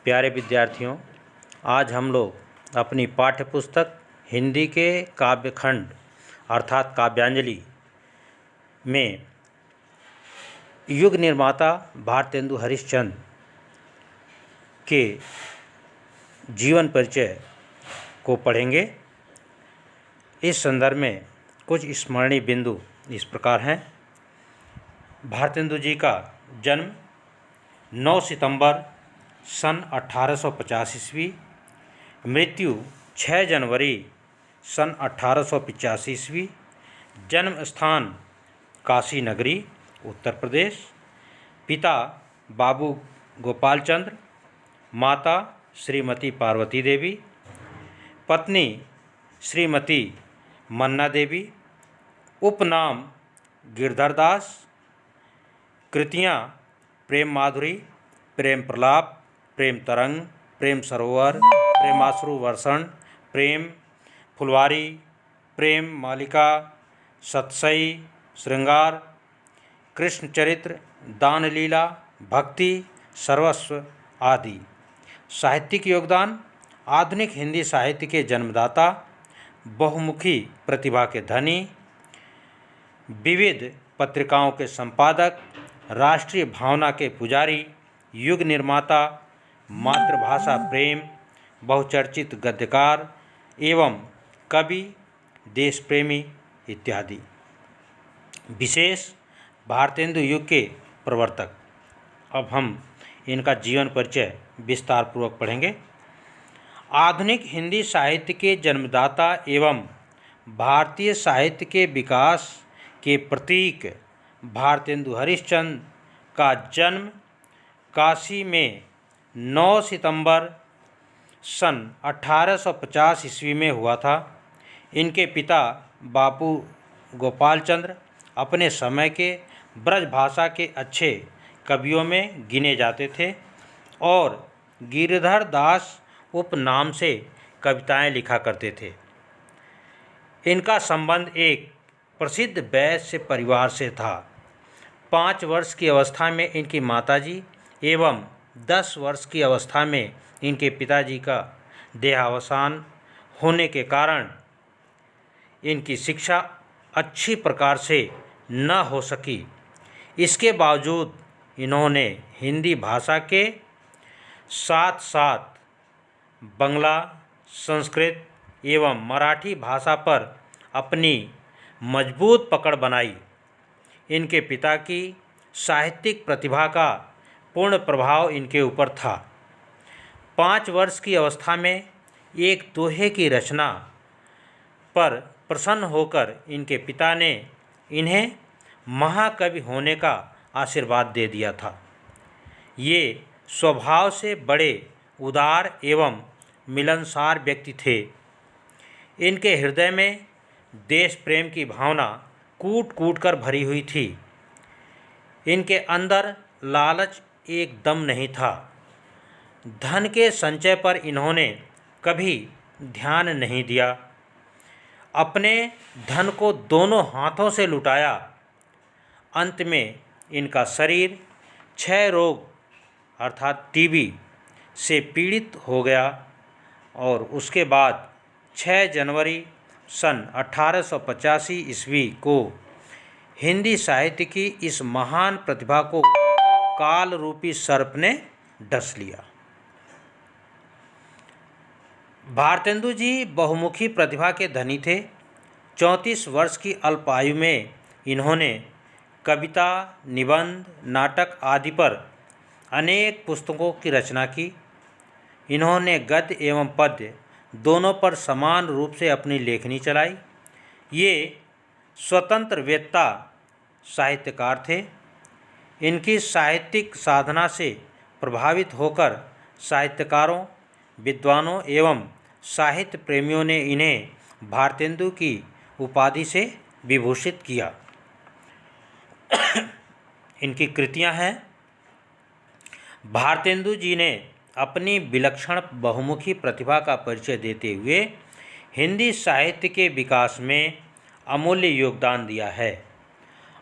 प्यारे विद्यार्थियों, आज हम लोग अपनी पाठ्य पुस्तक हिंदी के काव्यखंड अर्थात काव्यांजलि में युग निर्माता भारतेंदु हरिश्चंद्र के जीवन परिचय को पढ़ेंगे। इस संदर्भ में कुछ स्मरणीय बिंदु इस प्रकार हैं। भारतेंदु जी का जन्म 9 सितंबर सन 1850 ईस्वी, मृत्यु 6 जनवरी सन 1885 ईस्वी। जन्म स्थान काशी नगरी, उत्तर प्रदेश। पिता बाबू गोपाल चंद्र, माता श्रीमती पार्वती देवी, पत्नी श्रीमती मन्ना देवी, उपनाम गिरधर दास। कृतियाँ प्रेम माधुरी, प्रेम प्रलाप, प्रेम तरंग, प्रेम सरोवर, प्रेमाश्रु वर्षण, प्रेम फुलवारी, प्रेम मालिका, सतसई, श्रृंगार, कृष्ण चरित्र, दान लीला, भक्ति, सर्वस्व आदि। साहित्यिक योगदान। आधुनिक हिंदी साहित्य के जन्मदाता, बहुमुखी प्रतिभा के धनी, विविध पत्रिकाओं के संपादक, राष्ट्रीय भावना के पुजारी, युग निर्माता, मातृभाषा प्रेम, बहुचर्चित गद्यकार एवं कवि, देश प्रेमी इत्यादि। विशेष भारतेंदु युग के प्रवर्तक। अब हम इनका जीवन परिचय विस्तार पूर्वक पढ़ेंगे। आधुनिक हिंदी साहित्य के जन्मदाता एवं भारतीय साहित्य के विकास के प्रतीक भारतेंदु हरिश्चंद्र का जन्म काशी में 9 सितंबर सन 1850 ईस्वी में हुआ था। इनके पिता बाबू गोपाल चंद्र अपने समय के ब्रज भाषा के अच्छे कवियों में गिने जाते थे और गिरधर दास उपनाम से कविताएं लिखा करते थे। इनका संबंध एक प्रसिद्ध वैश्य परिवार से था। 5 वर्ष की अवस्था में इनकी माताजी एवं 10 वर्ष की अवस्था में इनके पिताजी का देहावसान होने के कारण इनकी शिक्षा अच्छी प्रकार से न हो सकी। इसके बावजूद इन्होंने हिंदी भाषा के साथ साथ बंगला, संस्कृत एवं मराठी भाषा पर अपनी मजबूत पकड़ बनाई। इनके पिता की साहित्यिक प्रतिभा का पूर्ण प्रभाव इनके ऊपर था। 5 वर्ष की अवस्था में एक दोहे की रचना पर प्रसन्न होकर इनके पिता ने इन्हें महाकवि होने का आशीर्वाद दे दिया था। ये स्वभाव से बड़े उदार एवं मिलनसार व्यक्ति थे। इनके हृदय में देश प्रेम की भावना कूट कूट कर भरी हुई थी। इनके अंदर लालच एकदम नहीं था। धन के संचय पर इन्होंने कभी ध्यान नहीं दिया। अपने धन को दोनों हाथों से लुटाया। अंत में इनका शरीर क्षय रोग अर्थात टीबी से पीड़ित हो गया और उसके बाद 6 जनवरी सन 1885 ईस्वी को हिंदी साहित्य की इस महान प्रतिभा को काल रूपी सर्प ने डस लिया। भारतेंदु जी बहुमुखी प्रतिभा के धनी थे। 34 वर्ष की अल्प आयु में इन्होंने कविता, निबंध, नाटक आदि पर अनेक पुस्तकों की रचना की। इन्होंने गद्य एवं पद्य दोनों पर समान रूप से अपनी लेखनी चलाई। ये स्वतंत्र वेत्ता साहित्यकार थे। इनकी साहित्यिक साधना से प्रभावित होकर साहित्यकारों, विद्वानों एवं साहित्य प्रेमियों ने इन्हें भारतेंदु की उपाधि से विभूषित किया। इनकी कृतियां हैं। भारतेंदु जी ने अपनी विलक्षण बहुमुखी प्रतिभा का परिचय देते हुए हिंदी साहित्य के विकास में अमूल्य योगदान दिया है।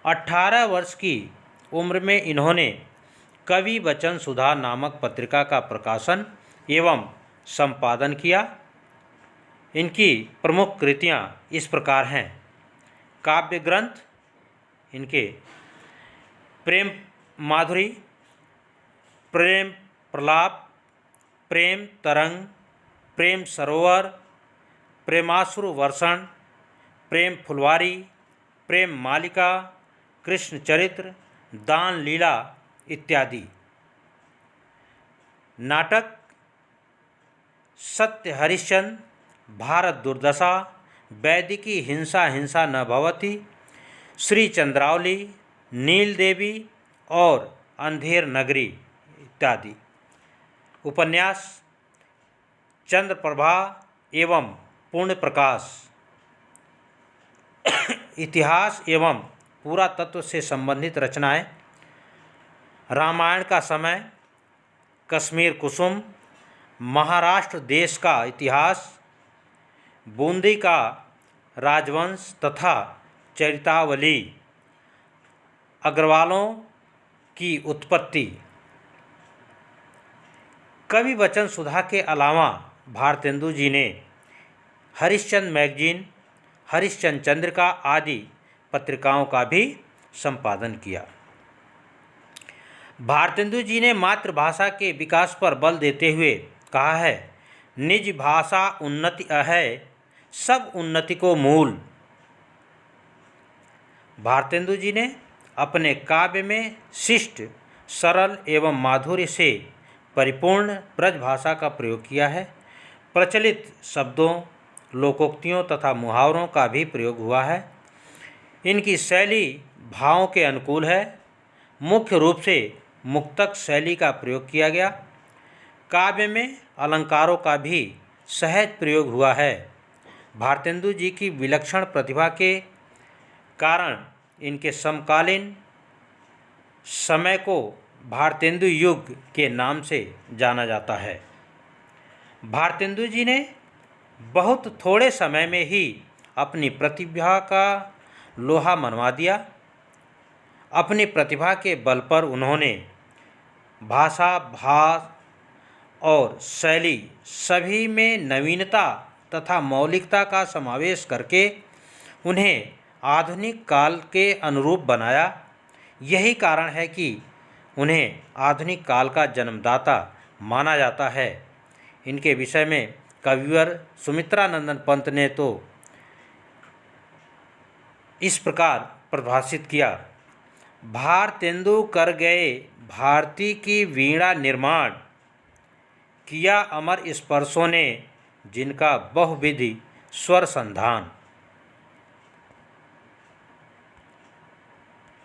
18 वर्ष की उम्र में इन्होंने कवि वचन सुधा नामक पत्रिका का प्रकाशन एवं संपादन किया। इनकी प्रमुख कृतियाँ इस प्रकार हैं। काव्य ग्रंथ इनके प्रेम माधुरी, प्रेम प्रलाप, प्रेम तरंग, प्रेम सरोवर, प्रेमाश्रु वर्षण, प्रेम फुलवारी, प्रेम मालिका, कृष्ण चरित्र, दान लीला इत्यादि। नाटक सत्य हरिश्चंद्र, भारत दुर्दशा, वैदिकी हिंसा हिंसा न भवति, श्री चंद्रावली, नील देवी और अंधेर नगरी इत्यादि। उपन्यास चंद्रप्रभा एवं पूर्ण प्रकाश। इतिहास एवं पुरातत्व से संबंधित रचनाएं। रामायण का समय, कश्मीर कुसुम, महाराष्ट्र देश का इतिहास, बूंदी का राजवंश तथा चरितावली, अग्रवालों की उत्पत्ति। कवि वचन सुधा के अलावा भारतेंदु जी ने हरिश्चंद्र मैगजीन, हरिश्चंद्र चंद्रिका आदि पत्रिकाओं का भी संपादन किया। भारतेंदु जी ने मातृभाषा के विकास पर बल देते हुए कहा है, निज भाषा उन्नति अहै, सब उन्नति को मूल। भारतेंदु जी ने अपने काव्य में शिष्ट, सरल एवं माधुर्य से परिपूर्ण ब्रजभाषा का प्रयोग किया है। प्रचलित शब्दों, लोकोक्तियों तथा मुहावरों का भी प्रयोग हुआ है। इनकी शैली भावों के अनुकूल है। मुख्य रूप से मुक्तक शैली का प्रयोग किया गया। काव्य में अलंकारों का भी सहज प्रयोग हुआ है। भारतेंदु जी की विलक्षण प्रतिभा के कारण इनके समकालीन समय को भारतेंदु युग के नाम से जाना जाता है। भारतेंदु जी ने बहुत थोड़े समय में ही अपनी प्रतिभा का लोहा मनवा दिया। अपनी प्रतिभा के बल पर उन्होंने भाषा, भाव और शैली सभी में नवीनता तथा मौलिकता का समावेश करके उन्हें आधुनिक काल के अनुरूप बनाया। यही कारण है कि उन्हें आधुनिक काल का जन्मदाता माना जाता है। इनके विषय में कविवर सुमित्रानंदन पंत ने तो इस प्रकार परिभाषित किया, भारतेंदु कर गए भारती की वीणा निर्माण, किया अमर स्पर्शों ने जिनका बहुविधि स्वर संधान।